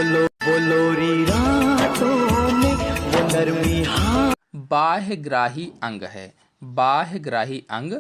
बोलोरी रातों में वो नरमी हाँ। बाह्यग्राही अंग है। बाह्यग्राही अंग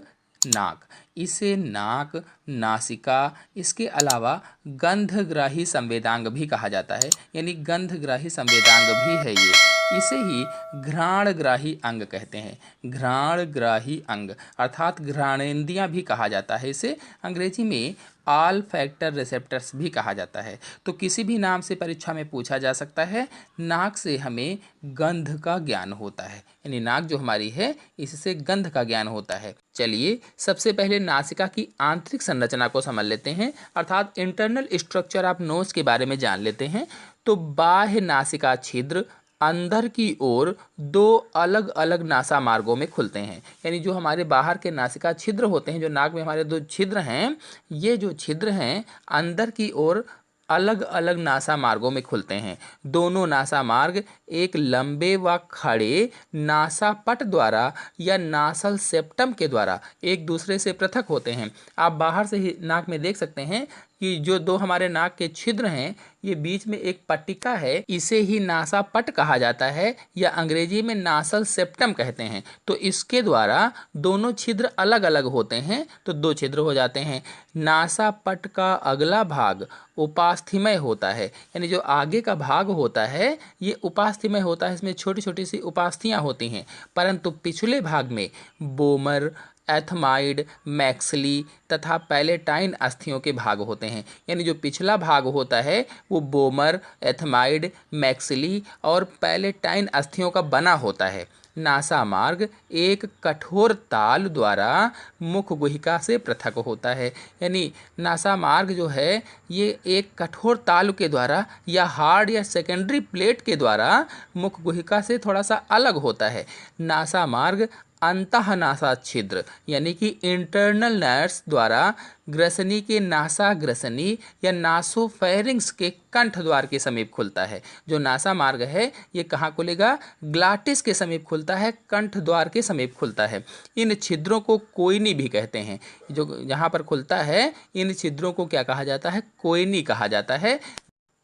नाक। इसे नाक, नासिका, इसके अलावा गंधग्राही संवेदांग भी कहा जाता है, यानी गंधग्राही संवेदांग भी है ये। इसे ही घ्राणग्राही अंग कहते हैं। घ्राणग्राही अंग अर्थात घ्राणेंद्रियां भी कहा जाता है। इसे अंग्रेजी में ऑल फैक्टर रिसेप्टर्स भी कहा जाता है। तो किसी भी नाम से परीक्षा में पूछा जा सकता है। नाक से हमें गंध का ज्ञान होता है, यानी नाक जो हमारी है इससे गंध का ज्ञान होता है। चलिए सबसे पहले नासिका की आंतरिक संरचना को समझ लेते हैं, अर्थात इंटरनल स्ट्रक्चर ऑफ नोज के बारे में जान लेते हैं। तो बाह्य नासिका छिद्र अंदर की ओर दो अलग अलग नासा मार्गों में खुलते हैं, यानी जो हमारे बाहर के नासिका छिद्र होते हैं, जो नाक में हमारे दो छिद्र हैं, ये जो छिद्र हैं अंदर की ओर अलग अलग नासा मार्गों में खुलते हैं। दोनों नासा मार्ग एक लंबे व खड़े नासा पट द्वारा या नासल सेप्टम के द्वारा एक दूसरे से पृथक होते हैं। आप बाहर से ही नाक में देख सकते हैं कि जो दो हमारे नाक के छिद्र हैं, ये बीच में एक पट्टिका है, इसे ही नासा पट कहा जाता है या अंग्रेजी में नासल सेप्टम कहते हैं। तो इसके द्वारा दोनों छिद्र अलग अलग होते हैं, तो दो छिद्र हो जाते हैं। नासा पट का अगला भाग उपास्थ्यमय होता है, यानी जो आगे का भाग होता है ये उपास्थ्यमय होता है, इसमें छोटी छोटी सी उपास्थियाँ होती हैं। परंतु पिछले भाग में बोमर, एथमाइड, मैक्सली तथा पैलेटाइन अस्थियों के भाग होते हैं, यानी जो पिछला भाग होता है वो बोमर, एथमाइड, मैक्सली और पैलेटाइन अस्थियों का बना होता है। नासा मार्ग एक कठोर ताल द्वारा मुख गुहिका से पृथक होता है, यानी नासा मार्ग जो है ये एक कठोर ताल के द्वारा या हार्ड या सेकेंडरी प्लेट के द्वारा मुख गुहिका से थोड़ा सा अलग होता है। नासा मार्ग अंतः नासा छिद्र यानी कि इंटरनल नर्व्स द्वारा ग्रसनी के नासा ग्रसनी या नासोफेरिंग्स के कंठ द्वार के समीप खुलता है। जो नासा मार्ग है ये कहाँ खुलेगा? ग्लाटिस के समीप खुलता है, कंठ द्वार के समीप खुलता है। इन छिद्रों को कोयनी भी कहते हैं। जो यहाँ पर खुलता है इन छिद्रों को क्या कहा जाता है? कोयनी कहा जाता है।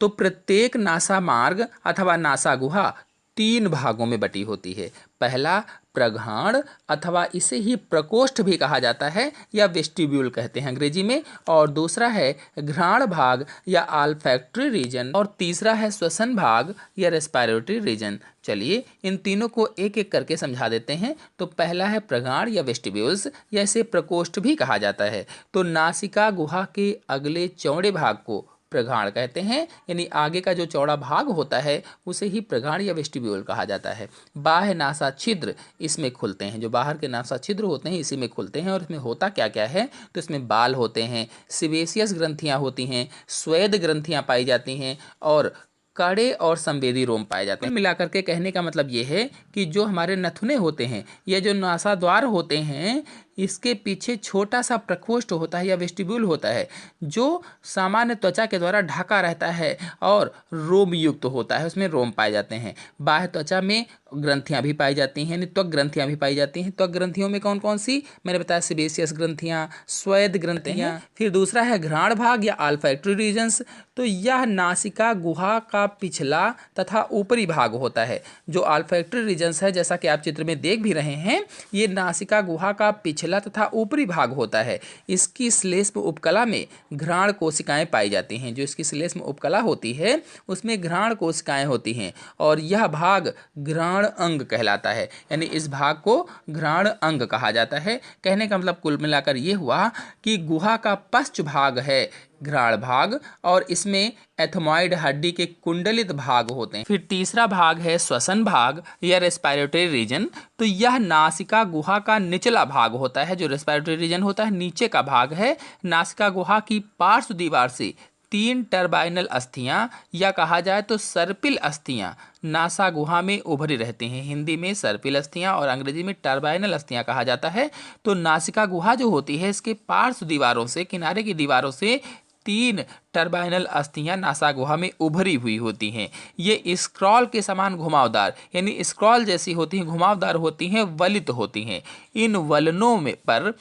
तो प्रत्येक नासा मार्ग अथवा नासा गुहा तीन भागों में बटी होती है। पहला प्रघाण अथवा इसे ही प्रकोष्ठ भी कहा जाता है या वेस्टिब्यूल कहते हैं अंग्रेजी में, और दूसरा है घ्राण भाग या ऑल्फैक्टरी रीजन, और तीसरा है श्वसन भाग या रेस्पिरेटरी रीजन। चलिए इन तीनों को एक एक करके समझा देते हैं। तो पहला है प्रगाढ़ या वेस्टिब्यूल्स या इसे प्रकोष्ठ भी कहा जाता है। तो नासिका गुहा के अगले चौड़े भाग को प्रगाढ़ कहते हैं, यानी आगे का जो चौड़ा भाग होता है उसे ही प्रगाढ़ या वेस्टिब्यूल कहा जाता है। बाह्य नासा छिद्र इसमें खुलते हैं, जो बाहर के नासा छिद्र होते हैं इसी में खुलते हैं। और इसमें होता क्या क्या है? तो इसमें बाल होते हैं, सिवेसियस ग्रंथियां होती हैं, स्वेद ग्रंथियां पाई जाती हैं और कड़े और संवेदी रोम पाए जाते हैं। मिलाकर के कहने का मतलब ये है कि जो हमारे नथुने होते हैं, ये जो नासा द्वार होते हैं, इसके पीछे छोटा सा प्रकोष्ठ होता है या वेस्टिब्यूल होता है, जो सामान्य त्वचा के द्वारा ढका रहता है और रोम युक्त होता है, उसमें रोम पाए जाते हैं। बाह्य त्वचा में ग्रंथियां भी पाई जाती हैं, त्वक ग्रंथियां भी पाई जाती हैं। त्वक ग्रंथियों में कौन कौन सी? मैंने बताया सिबेसियस ग्रंथियां, स्वेद ग्रंथियां। फिर दूसरा है घ्राण भाग या ऑल्फैक्टरी रीजन्स। तो यह नासिका गुहा का पिछला तथा ऊपरी भाग होता है। जो ऑल्फैक्टरी रीजन्स है, जैसा कि आप चित्र में देख भी रहे हैं, ये नासिका गुहा का पिछला तथा ऊपरी भाग होता है। इसकी श्लेष्म उपकला में घ्राण कोशिकाएं पाई जाती हैं। जो इसकी श्लेष्म उपकला होती है उसमें घ्राण कोशिकाएं होती हैं और यह भाग घ्राण अंग कहलाता है, यानी इस भाग को घ्राण अंग कहा जाता है। कहने का मतलब कुल मिलाकर ये हुआ कि गुहा का पश्च भाग है घ्राण भाग और इसमें एथमॉइड हड्डी के कुंडलित भाग होते हैं। फिर तीसरा भाग है श्वसन भाग या रेस्पिरेटरी रीजन। तो यह नासिका गुहा का निचला भाग होता है। जो रेस्पिरेटरी रीजन होता है नीचे का भाग है। नासिका गुहा की पार्श्व दीवार से 3 टर्बाइनल अस्थियां या कहा जाए तो सर्पिल अस्थियां नासा गुहा में उभरी रहती हैं। हिंदी में सर्पिल अस्थियां और अंग्रेजी में टर्बाइनल अस्थियां कहा जाता है। तो नासिका गुहा जो होती है इसके पार्श्व दीवारों से, किनारे की दीवारों से 3 टर्बाइनल अस्थियां नासा गुहा में उभरी हुई होती हैं। ये स्क्रॉल के समान घुमावदार, यानी स्क्रॉल जैसी होती हैं, घुमावदार होती हैं, वलित होती हैं। इन वलनों में पर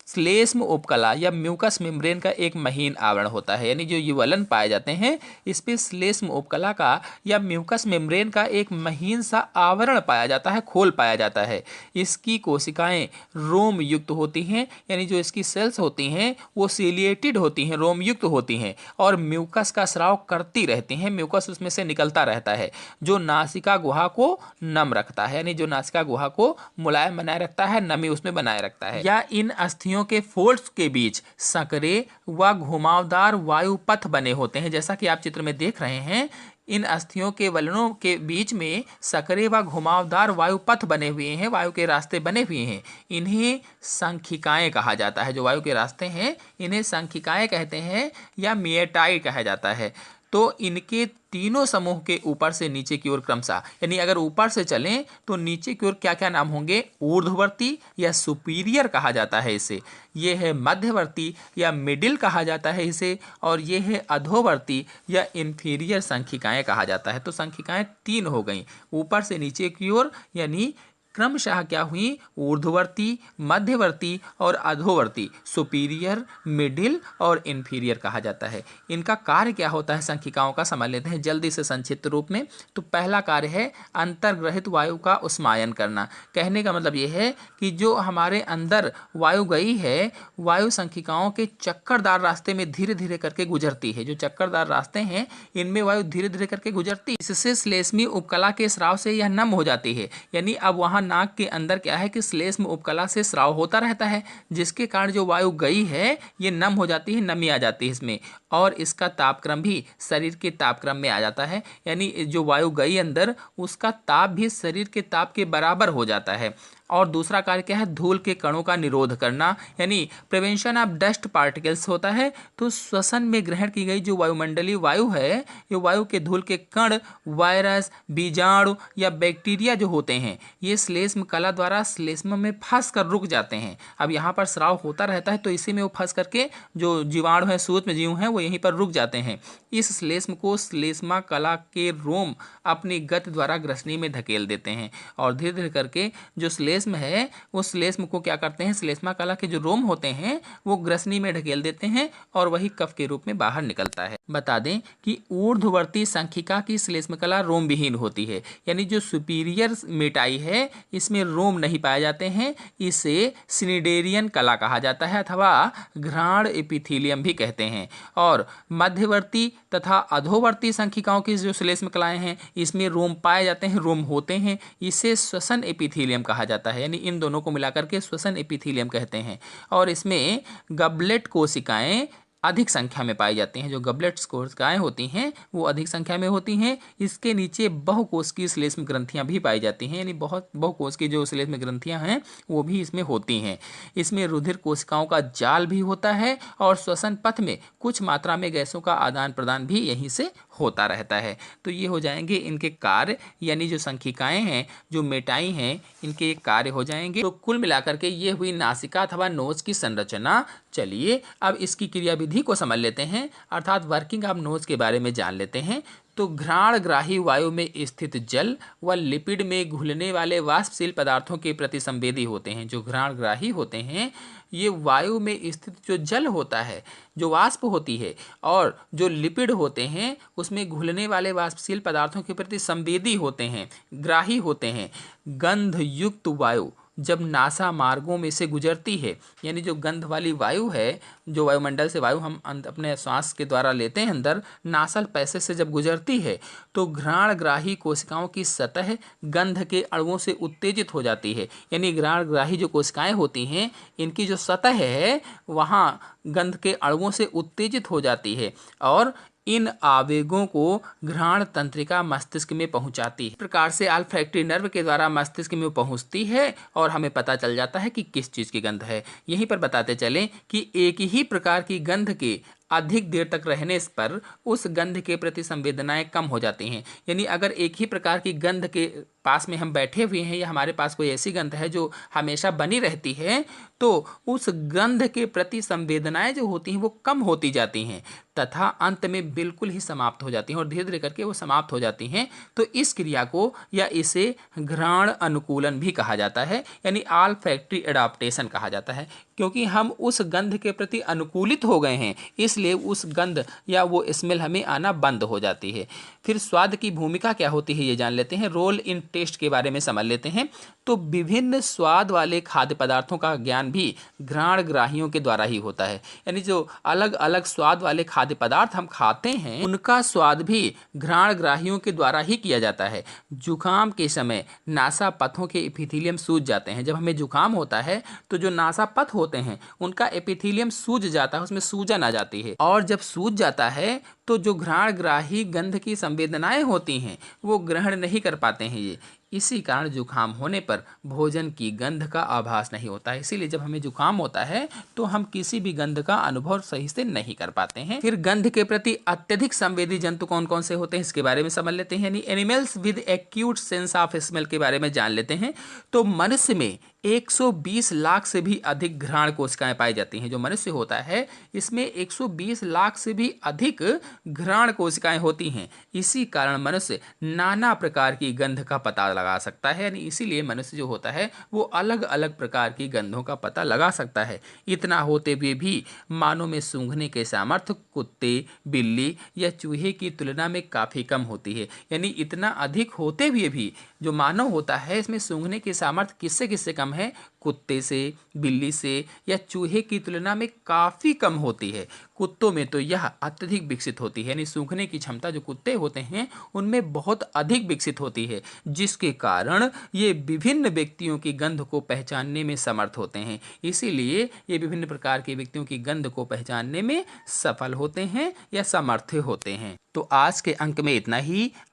श्लेष्म उपकला या म्यूकस मेम्ब्रेन का एक महीन आवरण होता है, यानी जो युवलन पाए जाते हैं इस पे श्लेष्म उपकला का या म्यूकस मेम्ब्रेन का एक महीन सा आवरण पाया जाता है, खोल पाया जाता है। इसकी कोशिकाएं रोम युक्त होती हैं, यानी जो इसकी सेल्स होती हैं वो सीलिएटेड होती हैं, रोम युक्त होती हैं और म्यूकस का स्राव करती रहती हैं, म्यूकस उसमें से निकलता रहता है जो नासिका गुहा को नम रखता है, यानी जो नासिका गुहा को मुलायम बनाए रखता है, नमी उसमें बनाए रखता है। या इन अस्थियों के फोल्ड्स के बीच संकरे व घुमावदार वायु पथ बने होते हैं, जैसा कि आप चित्र में देख रहे हैं। इन अस्थियों के वलनों के बीच में सकरे व घुमावदार वायु पथ बने हुए हैं, वायु के रास्ते बने हुए हैं। इन्हें संखिकाएं कहा जाता है, जो वायु के रास्ते हैं इन्हें संखिकाएं कहते हैं या मिएटाई कहा जाता है। तो इनके तीनों समूह के ऊपर से नीचे की ओर क्रमशः, यानी अगर ऊपर से चलें तो नीचे की ओर क्या क्या नाम होंगे? ऊर्ध्ववर्ती या सुपीरियर कहा जाता है इसे, ये है मध्यवर्ती या मिडिल कहा जाता है इसे, और ये है अधोवर्ती या इंफीरियर संखिकाएं कहा जाता है। तो संखिकाएं तीन हो गई, ऊपर से नीचे की ओर, यानी क्रमशः क्या हुई? ऊर्ध्ववर्ती, मध्यवर्ती और अधोवर्ती, सुपीरियर, मिडिल और इंफीरियर कहा जाता है। इनका कार्य क्या होता है संखिकाओं का, समझ लेते हैं जल्दी से संक्षिप्त रूप में। तो पहला कार्य है अंतर्ग्रहित वायु का उष्मायन करना। कहने का मतलब ये है कि जो हमारे अंदर वायु गई है, वायु संखिकाओं के चक्करदार रास्ते में धीरे धीरे करके गुजरती है। जो चक्करदार रास्ते हैं इनमें वायु धीरे धीरे करके गुजरती है, इससे श्लेष्मी उपकला के स्राव से यह नम हो जाती है। यानी अब वहाँ नाक के अंदर क्या है कि श्लेष्म उपकला से स्राव होता रहता है, जिसके कारण जो वायु गई है ये नम हो जाती है, नमी आ जाती है इसमें, और इसका तापक्रम भी शरीर के तापक्रम में आ जाता है। यानी जो वायु गई अंदर उसका ताप भी शरीर के ताप के बराबर हो जाता है। और दूसरा कार्य क्या है? धूल के कणों का निरोध करना, यानी प्रिवेंशन ऑफ डस्ट पार्टिकल्स होता है। तो श्वसन में ग्रहण की गई जो वायुमंडलीय वायु है, ये वायु के धूल के कण, वायरस, बीजाणु या बैक्टीरिया जो होते हैं ये श्लेष्म कला द्वारा श्लेष्म में फंस कर रुक जाते हैं। अब यहाँ पर स्राव होता रहता है तो इसी में वो फंस करके जो जीवाणु हैं, सूक्ष्म जीव हैं, वो यहीं पर रुक जाते हैं। इस श्लेष्म को श्लेष्मा कला के रोम अपनी गति द्वारा ग्रसनी में धकेल देते हैं और धीरे धीरे करके जो श्लेष्म है उस श्लेष्म को क्या करते हैं, श्लेष्मा कला के जो रोम होते हैं वो ग्रसनी में ढकेल देते हैं और वही कफ के रूप में बाहर निकलता है। बता दें कि ऊर्ध्ववर्ती संखिका की श्लेष्म कला रोम विहीन होती है, यानी जो सुपीरियर मेटाई है इसमें रोम नहीं पाए जाते हैं। इसे स्निडेरियन कला कहा जाता है अथवा घ्राण एपिथीलियम भी कहते हैं। और मध्यवर्ती तथा अधोवर्ती संखिकाओं की जो श्लेष्म कलाएं हैं इसमें रोम पाए जाते हैं, रोम होते हैं, इसे श्वसन एपिथीलियम कहा जाता है। यानी इन दोनों को मिलाकर के श्वसन एपिथीलियम कहते हैं। और इसमें गबलेट कोशिकाएं अधिक संख्या में पाई जाती हैं। जो गबलेट कोशिकाएं होती हैं वो अधिक संख्या में होती हैं। इसके नीचे बहुकोशिकीय श्लेष्म ग्रंथियां भी पाई जाती हैं, यानी बहुकोशिकीय जो श्लेष्म ग्रंथियां हैं वो भी इसमें होती हैं। इसमें रुधिर कोशिकाओं का जाल भी होता है और श्वसन पथ में कुछ मात्रा में गैसों का आदान प्रदान भी यहीं से होता रहता है। तो ये हो जाएंगे इनके कार्य, यानी जो संखिकाएं हैं, जो मेटाई हैं, इनके ये कार्य हो जाएंगे। तो कुल मिलाकर के ये हुई नासिका अथवा नोज की संरचना। चलिए अब इसकी क्रियाविधि को समझ लेते हैं, अर्थात वर्किंग ऑफ नोज के बारे में जान लेते हैं। तो घ्राणग्राही वायु में स्थित जल व लिपिड में घुलने वाले वाष्पशील पदार्थों के प्रति संवेदी होते हैं। जो घ्राणग्राही होते हैं ये वायु में स्थित जो जल होता है, जो वाष्प होती है, और जो लिपिड होते हैं उसमें घुलने वाले वाष्पशील पदार्थों के प्रति संवेदी होते हैं, ग्राही होते हैं। गंध युक्त वायु जब नासा मार्गों में से गुजरती है, यानी जो गंध वाली वायु है, जो वायुमंडल से वायु हम अपने श्वास के द्वारा लेते हैं अंदर, नासल पैसे से जब गुजरती है तो घ्राणग्राही कोशिकाओं की सतह गंध के अणुओं से उत्तेजित हो जाती है। यानी घ्राणग्राही जो कोशिकाएं होती हैं इनकी जो सतह है वहाँ गंध के अणुओं से उत्तेजित हो जाती है और इन आवेगों को घ्राण तंत्रिका मस्तिष्क में पहुंचाती है। इस प्रकार से अल्फैक्टरी नर्व के द्वारा मस्तिष्क में पहुंचती है और हमें पता चल जाता है कि किस चीज़ की गंध है। यहीं पर बताते चलें कि एक ही प्रकार की गंध के अधिक देर तक रहने पर उस गंध के प्रति संवेदनाएं कम हो जाती हैं। यानी अगर एक ही प्रकार की गंध के पास में हम बैठे हुए हैं या हमारे पास कोई ऐसी गंध है जो हमेशा बनी रहती है तो उस गंध के प्रति संवेदनाएं जो होती हैं वो कम होती जाती हैं। तथा अंत में बिल्कुल ही समाप्त हो जाती हैं और धीरे धीरे करके वो समाप्त हो जाती हैं। तो इस क्रिया को या इसे घ्राण अनुकूलन भी कहा जाता है, यानी ऑल्फैक्टरी एडाप्टेशन कहा जाता है। क्योंकि हम उस गंध के प्रति अनुकूलित हो गए हैं, इसलिए उस गंध या वो स्मेल हमें आना बंद हो जाती है। फिर स्वाद की भूमिका क्या होती है ये जान लेते हैं। रोल इन टेस्ट के बारे में समझ लेते हैं। तो विभिन्न स्वाद वाले खाद्य पदार्थों का ज्ञान भी घ्राणग्राहियों के द्वारा ही होता है, यानी जो अलग अलग स्वाद वाले खाद्य पदार्थ हम खाते हैं उनका स्वाद भी घ्राणग्राहियों के द्वारा ही किया जाता है। जुकाम के समय नासापथों के एपिथेलियम सूज जाते हैं। जब हमें जुकाम होता है तो जो नासापथ होते हैं उनका एपिथेलियम सूज जाता है, उसमें सूजन आ जाती है, और जब सूज जाता है तो जो घ्राणग्राही गंध की संवेदनाएं होती हैं वो ग्रहण नहीं कर पाते हैं ये। इसी कारण जुकाम होने पर भोजन की गंध का आभास नहीं होता है। इसीलिए जब हमें जुकाम होता है तो हम किसी भी गंध का अनुभव सही से नहीं कर पाते हैं। फिर गंध के प्रति अत्यधिक संवेदी जंतु कौन कौन से होते हैं इसके बारे में समझ लेते हैं, यानी animals with acute sense of smell के बारे में जान लेते हैं। तो मनुष्य में 120 लाख से भी अधिक घ्राण कोशिकाएं पाई जाती हैं। जो मनुष्य होता है इसमें 120 लाख से भी अधिक घ्राण कोशिकाएं होती हैं। इसी कारण मनुष्य नाना प्रकार की गंध का पता लगा सकता है, यानी इसीलिए मनुष्य जो होता है वो अलग अलग प्रकार की गंधों का पता लगा सकता है। इतना होते हुए भी मानव में सूंघने के सामर्थ्य कुत्ते, बिल्ली या चूहे की तुलना में काफ़ी कम होती है। यानी इतना अधिक होते हुए भी जो मानव होता है इसमें सूंघने की सामर्थ्य किससे किससे कम है, कुत्ते से, बिल्ली से या चूहे की तुलना में काफ़ी कम होती है। कुत्तों में तो यह अत्यधिक विकसित होती है, यानी सूंघने की क्षमता जो कुत्ते होते हैं उनमें बहुत अधिक विकसित होती है, जिसके कारण ये विभिन्न व्यक्तियों की गंध को पहचानने में समर्थ होते हैं। इसीलिए ये विभिन्न प्रकार के व्यक्तियों की गंध को पहचानने में सफल होते हैं या समर्थ होते हैं। तो आज के अंक में इतना ही।